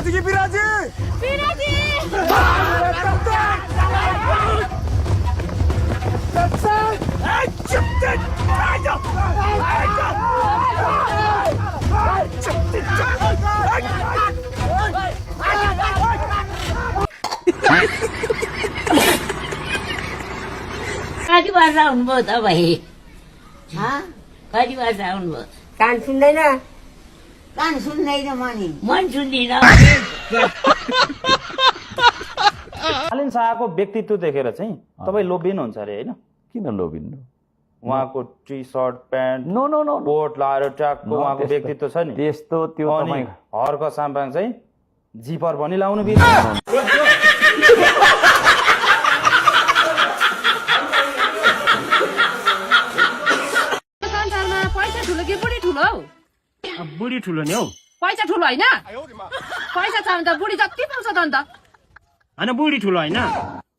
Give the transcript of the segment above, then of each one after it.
बिराजी कि बिराजी बिराजी कति वर्ष आउनुभयो तपाईँ कति वर्ष आउनुभयो कान सुन्दैन कान सुन्दैन मन सुन्दिनँ शालिन शाहको व्यक्तित्व देखेर चाहिँ तपाईँ लोभिनुहुन्छ अरे होइन? किन लोभिनु? उहाँको T shirt pant no no no coat लाएर ट्याकको उहाँको व्यक्तित्व छ नि त्यस्तो त्यो तपाईँ हर्क साम्पाङ चाहिँ जिपर पनि लाउनु बिर्सिनु। संसारमा पैसा ठुलो कि बुढी ठुलो हौ? बुढी ठुलो नि हौ। पैसा ठुलो होइन पैसा छ भने त बुढी जति पाउँछ त अन्त होइन बुढी ठुलो होइन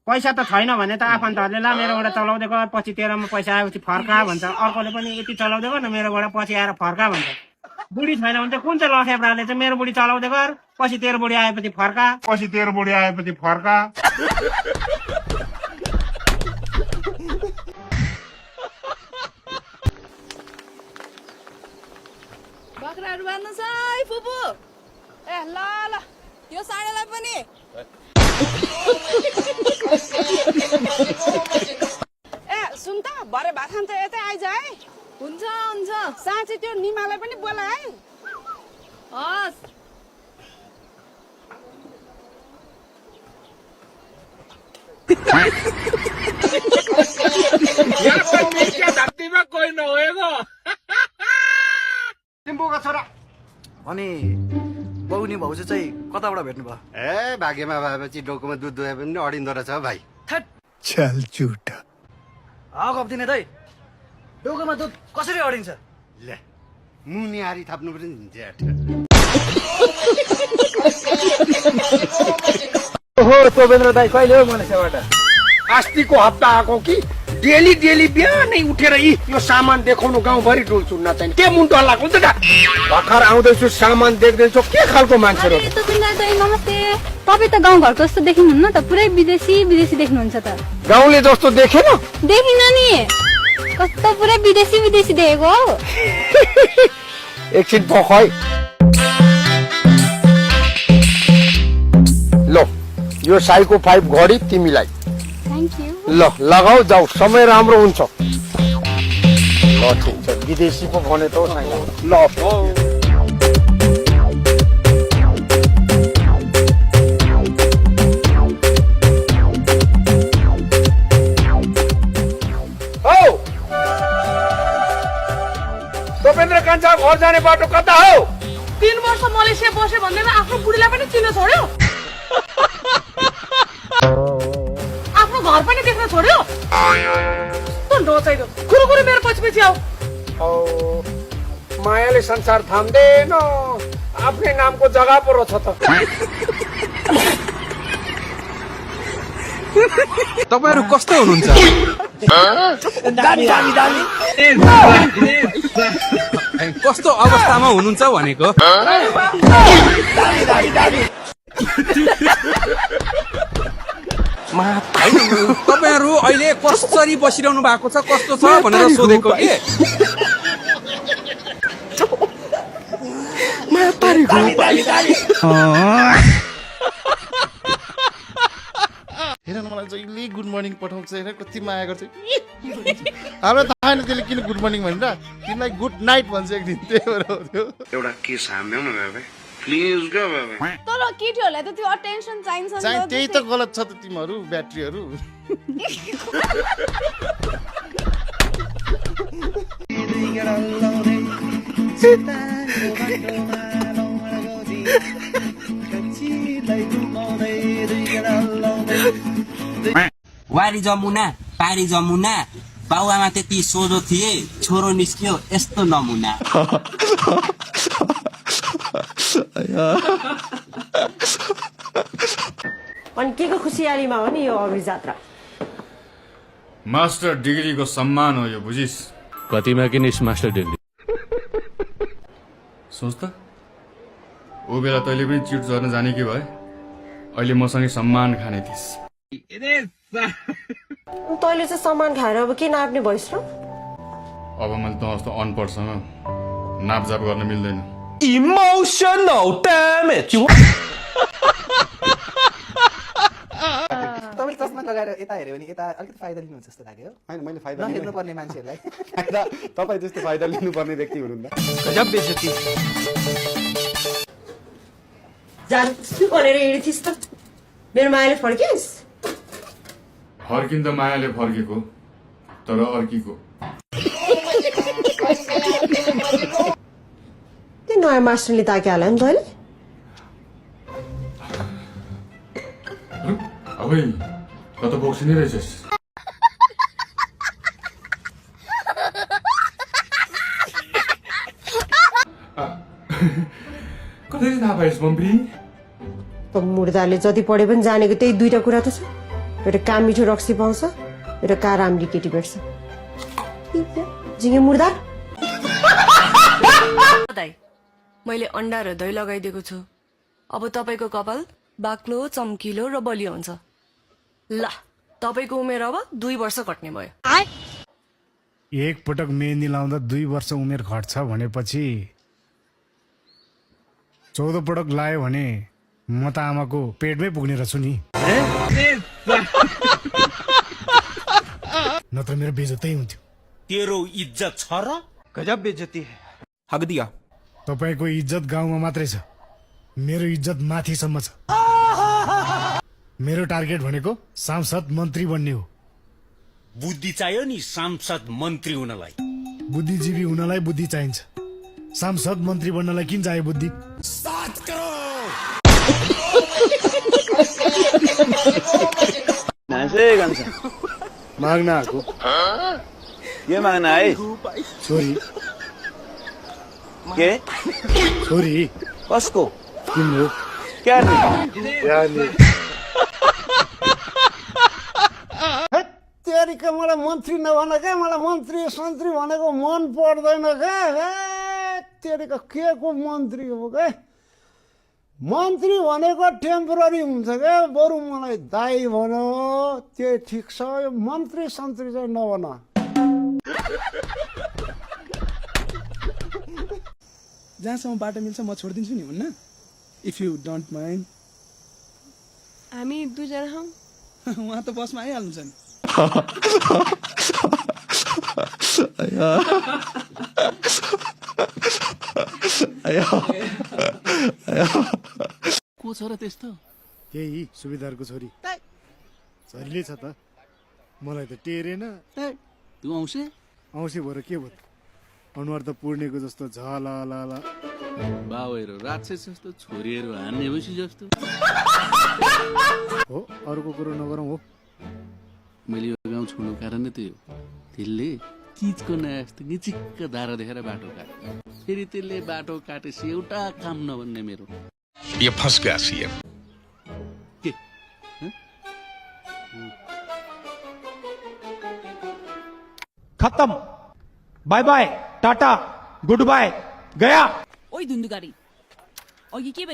पैसा त छैन भने त आफन्तहरूले ला मेरोबाट चलाउँदै गर पछि तेरोमा पैसा आएपछि फर्का भन्छ अर्कोले पनि यति चलाउँदै गर न मेरोबाट पछि आएर फर्का भन्छ बुढी छैन भने चाहिँ कुन चाहिँ लखेब्राले चाहिँ मेरो बुढी चलाउँदै गर पछि तेरो बुढी आएपछि फर्का पछि तेरो बुढी आएपछि फर्का बाख्राहरू बाँध्नु छ है फुपू ए ल ल यो साँडेलाई पनि ए सुन त भरे भात खान्छ यतै आइज है हुन्छ हुन्छ साँच्चै त्यो निमालाई पनि बोला है हस् धरतीमा कोही नहोएको तिम्बोका छोरा अनि बौनी भाउजू चाहिँ कताबाट भेट्नु भयो? ए भाग्यमा भएपछि डोकोमा दुध दुहे पनि अडिँदो रहेछ भाइ। चल झुटा गफ दाइ डोकोमा दुध कसरी अडिन्छ? ले मुनि आरी थाप्नु पर्यो नि ज्याठ। ओहो तोबेन्द्र दाइ कहिले हो मलेसियाबाट? अस्तिको हप्ता आएको कि डेली डेली बिहानै उठेर यो सामान देखाउनु गाउँभरि डुल्छु नचाहिने के मुन्टो हल्लाएको हुन्छ त भर्खर आउँदैछु सामान देख्दैछु के खालको मान्छेहरू नमस्ते तपाईँ त गाउँघरको जस्तो देखिनुहुन्न त पुरै विदेशी विदेशी देख्नुहुन्छ त गाउँले जस्तो देखेन देखिन नि कस्तो पुरै विदेशी विदेशी देखेको हौ एकछिन पखै ल यो साइको 5 घडी तिमीलाई थ्याङ्क यू ल लगाऊ जाऊ समय राम्रो हुन्छ ल ठिक छ विदेशी पो भने त छैन ल तोपेन्द्र कान्छा घर जाने बाटो कता हो? 3 वर्ष मलेसिया बस्यो भन्दैमा आफ्नो बुढीलाई पनि चिन्न छोड्यो आफ्नो घर पनि देख्न छोड्यो त नचाहिदो कुरो मेरो पछि आऊ मायाले संसार थाम्दैन आफ्नै नामको जग्गा पो रहेछ त तपाईहरु कस्तो हुनुहुन्छ? कस्तो अवस्थामा हुनुहुन्छ भनेको? तपाईहरु अहिले कसरी बसिरहनु भएको छ कस्तो छ भनेर सोधेको के? हेर न मलाई जहिले गुड मर्निङ पठाउँछ हेर कति माया गर्छ हाम्रो थाहा छैन त्यसले किन गुड मर्निङ भनेर तिमीलाई गुड नाइट भन्छ एक दिन त्यही भएर हो त्यो एउटा के साम्यौ न बाबा प्लिज गो बाबा तर केटीहरुलाई त त्यो अटेन्सन चाहिन्छ नि चाहिँ त्यही त गलत छ त तिमीहरू ब्याट्रीहरू वारी जमुना पारी जमुना बाउआमा त्यति सोझो थिए छोरो निस्क्यो यस्तो नमुना अनि के को खुसियालीमा हो नि यो अभिजात्रा मास्टर डिग्रीको सम्मान हो यो बुझिस कतिमा किनिस् मास्टर डिग्री सोच त ऊ बेला तैँले पनि चिट झर्न जाने कि भए अहिले मसँगै सम्मान खाने थिइस्। तैँले चाहिँ सामान खाएर अब के नाप्ने भइस् र? अब मैले त जस्तो अनपढसँग नापजाप गर्न मिल्दैन। Emotional damage. तपाईँले चस्मा लगाएर यता हेऱ्यो भने यता अलिकति फाइदा लिनुहुन्छ जस्तो लाग्यो। होइन मैले फाइदा नहेर्नुपर्ने मान्छेहरूलाई तपाईँ जस्तो फाइदा लिनुपर्ने व्यक्ति हुनुहुन्न। गजब बेइज्जती। जान त्यस्तो भनेर हिँड्थिस् त मेरो मायाले फर्किस्? फर्किँदा मायाले फर्केको तर अर्कीको। त्यो नयाँ मास्टरले ताकिहाल्यो नि तैँले? अबै कता बोक्सिनै रहेछस्। कतै थाहा पाइस् मम्मी? त मुर्दाले जति पढे पनि जानेको त्यही दुईटा कुरा त छ। एउटा काम मिठो रक्सी पाउँछ, एउटा कार राम्री केटी भेट्छ। जिङ्गे मुर्दा दाइ मैले अन्डा र दही लगाइदिएको छु। अब तपाईँको कपाल बाक्लो चम्किलो र बलियो हुन्छ। ल तपाईँको उमेर अब 2 वर्ष घट्ने भयो। एक पटक मेहन्दी लाउँदा 2 वर्ष उमेर घट्छ भनेपछि 14 पटक लायो भने म त आमाको पेटमै पुग्ने रहेछु नि। नत्र मेरो बेइज्जतै हुन्थ्यो। तेरो इज्जत छ र? गजब बेइज्जती है। हक दिया। तपाईँको इज्जत गाउँमा मात्रै छ, मेरो इज्जत माथिसम्म छ। मेरो टार्गेट भनेको सांसद मन्त्री बन्ने हो। बुद्धि चाहियो नि सांसद मन्त्री हुनलाई। बुद्धिजीवी हुनलाई बुद्धि चाहिन्छ, सांसद मन्त्री बन्नलाई किन चाहियो बुद्धि? 7 करोड। माग्न आएको। के माग्न आए? छोरी। के? छोरी। कसको? तिम्रो। क्या तेरिका मलाई मन्त्री नभन क्या, मलाई मन्त्री सन्त्री भनेको मन पर्दैन क्या। तेरिका के को मन्त्री हो क्या? मन्त्री भनेको टेम्पोररी हुन्छ क्या। बरु मलाई दाई भन्यो त्यो ठिक छ, यो मन्त्री सन्त्री चाहिँ नभन। जहाँसम्म बाटो मिल्छ म छोडिदिन्छु नि भन्न, इफ यु डोन्ट माइन्ड। हामी 2 जना हौ। उहाँ त बसमा आइहाल्नुहुन्छ नि। को छ र त्यस्तो? केही सुविधारको छोरी। छोरीले छ त, मलाई त टेरेन। तँ आउँछ औँसी भएर के भयो? अनुहार त पूर्णेको जस्तो झलालाला। बाउहरू राक्षस जस्तो, छोरीहरू हान्ने भैँसी जस्तो। हो अरूको कुरो नगरौँ हो। मैले यो गाउँ छोड्नु कारण नै त्यही हो। त्यसले चिजको नयाँ जस्तो निचिक्क धारा देखेर बाटो काट्यो। फेरि त्यसले बाटो काटेपछि एउटा काम नभन्ने मेरो। ये फंस गया सीएम। के? खत्म। Bye bye, tata, goodbye, गया। ओइ धुन्दुकारी अघि के